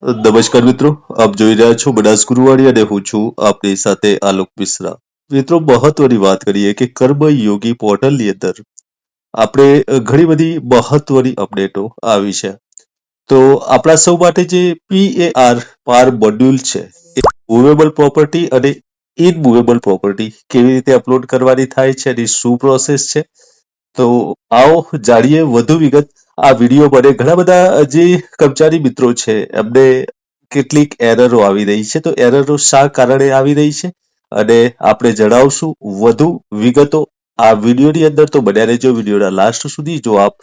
નમસ્કાર મિત્રો, આપ જોઈ રહ્યા છો બનાસ ગુરુવાણી અને હું છું આપની સાથે આલોક મિશ્રા. મિત્રો, મહત્વની વાત કરીએ કે કર્મયોગી પોર્ટલની અંદર આપણે ઘણી બધી મહત્વની અપડેટો આવી છે. તો આપણા સૌ માટે જે પાર મોડ્યુલ છે એ મૂવેબલ પ્રોપર્ટી અને ઇનમૂવેબલ પ્રોપર્ટી કેવી રીતે અપલોડ કરવાની થાય છે એની શું પ્રોસેસ છે. તો આવો જાણીએ વધુ વિગત. આ વિડીયો મને ઘણા બધા જે કર્મચારી મિત્રો છે એમને કેટલીક એરરો આવી રહી છે. તો એરરો શા કારણે આવી રહી છે અને આપણે જણાવશું વધુ વિગતો આ વિડીયોની અંદર. તો બન્યા રહેજો વિડીયોના લાસ્ટ સુધી. જો આપ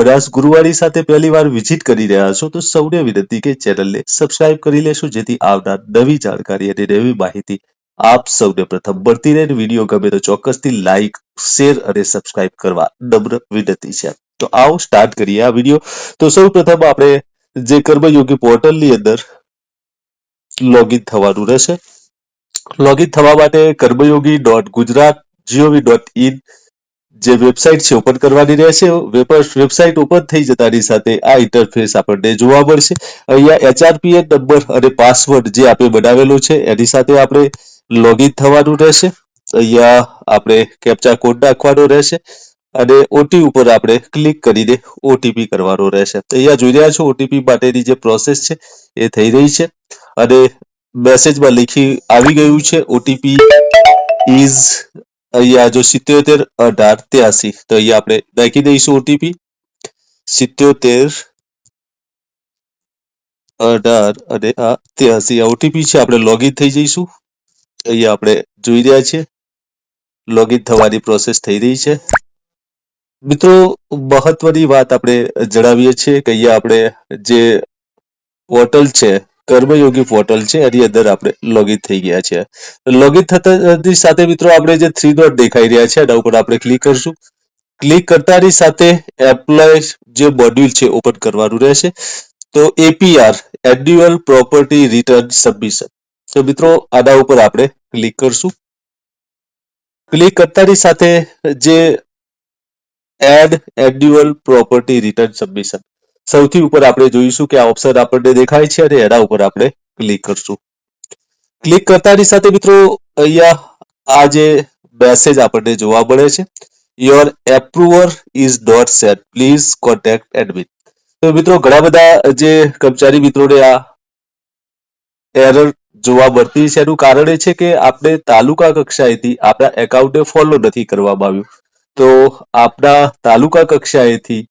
બનાસ ગુરુવાણી સાથે પહેલી વાર વિઝિટ કરી રહ્યા છો તો સૌને વિનંતી કે ચેનલને સબસ્ક્રાઇબ કરી લેશો, જેથી આવનાર નવી જાણકારી અને નવી માહિતી આપ સૌને પ્રથમ મળતી રહે. વિડીયો ગમે તો ચોક્કસથી લાઈક, શેર અને સબસ્ક્રાઇબ કરવા નમ્ર વિનંતી છે. તો આવો સ્ટાર્ટ કરીએ આ વિડીયો. તો સૌ પ્રથમ આપણે જે કર્મયોગી પોર્ટલની અંદર લોગિન થવાનું રહેશે. લોગિન થવા માટે કર્મયોગી.gujarat.gov.in જે વેબસાઇટ છે ઓપન કરવાની રહેશે. વેબસાઇટ ઓપન થઈ જતાની સાથે આ ઇન્ટરફેસ આપણને જોવા મળશે. અહીંયા HRPN નંબર અને પાસવર્ડ જે આપણે બનાવેલો છે એની સાથે આપણે લોગિન થવાનું રહેશે. અહીંયા આપણે કેપ્ચા કોડ નાખવાનો રહેશે અને ઓટી ઉપર આપણે ક્લિક કરીને ઓટીપી કરવાનો રહેશે. તો અહીંયા જોઈ રહ્યા છો ઓટીપી માટેની જે પ્રોસેસ છે એ થઈ રહી છે અને મેસેજમાં લખી આવી ગયું છે ઓટીપી ઇઝ અહીંયા જો 771883. તો અહીંયા આપણે નાખી દઈશું ઓટીપી 7718 અને આ 83 આ ઓટીપી છે. આપણે લોગિન થઈ જઈશું. અહીંયા આપણે જોઈ રહ્યા છીએ લોગિન થવાની પ્રોસેસ થઈ રહી છે. મિત્રો, મહત્વની વાત આપણે જણાવીએ છીએ કે અહીંયા આપણે જે પોર્ટલ છે કર્મયોગી પોર્ટલ છે એની અંદર આપણે લોગિન થઈ ગયા છે. લોગિન થતાની સાથે મિત્રો આપણે જે 3 ડોટ દેખાઈ રહ્યા છે એના ઉપર આપણે ક્લિક કરશું. ક્લિક કરતાની સાથે એપ્લાય જે મોડ્યુલ છે ઓપન કરવાનું રહેશે. તો APR annual property return submission. તો મિત્રો આના ઉપર આપણે ક્લિક કરશું. ક્લિક કરતાની સાથે જે add annual property return submission સૌથી ઉપર આપણે જોઈશું કે આ ઓપ્શન આપણને દેખાય છે અને એના ઉપર આપણે ક્લિક કરશું. ક્લિક કરતાની સાથે મિત્રો અહીંયા આ જે મેસેજ આપણને જોવા મળે છે your approver is not set, please contact admin. તો મિત્રો ઘણા બધા જે કર્મચારી મિત્રોને આ એરર જોવા મળતી છે. એનું કારણ એ છે કે આપણે તાલુકા કક્ષાએથી આપણા એકાઉન્ટને ફોલો નથી કરવામાં આવ્યું. તો આપણા તાલુકા કક્ષાએથી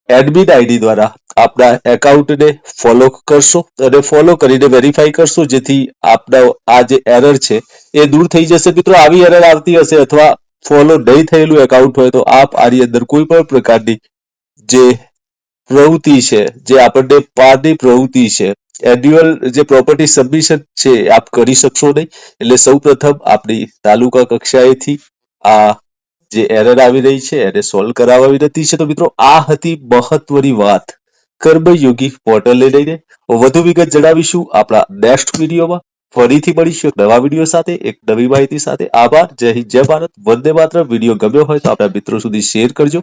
એડમિન આઈડી દ્વારા આપના એકાઉન્ટને ફોલો કરશો અને ફોલો કરીને વેરીફાઈ કરશો, જેથી આપના આ જે એરર છે એ દૂર થઈ જશે. મિત્રો, આવી એરર આવતી હશે અથવા ફોલો નહીં થયેલું એકાઉન્ટ હોય તો આપ આની અંદર કોઈ પણ પ્રકારની જે પ્રવૃત્તિ છે, જે આપણને પારની પ્રવૃત્તિ છે, એન્યુઅલ જે પ્રોપર્ટી સબમિશન છે આપ કરી શકશો નહીં. એટલે સૌપ્રથમ આપણી તાલુકા કક્ષાએથી આ જે એરર આવી રહી છે એને સોલ્વ કરાવવા વિનંતી છે. તો મિત્રો આ હતી મહત્વની વાત કર્મયોગી પોર્ટલને લઈને. વધુ વિગત જણાવીશું આપણા નેક્સ્ટ વિડીયોમાં. ફરીથી મળીશું એક નવા વિડીયો સાથે, એક નવી માહિતી સાથે. આભાર. જય હિન્દ, જય ભારત, વંદે માતરમ. વિડીયો ગમ્યો હોય તો આપણા મિત્રો સુધી શેર કરજો.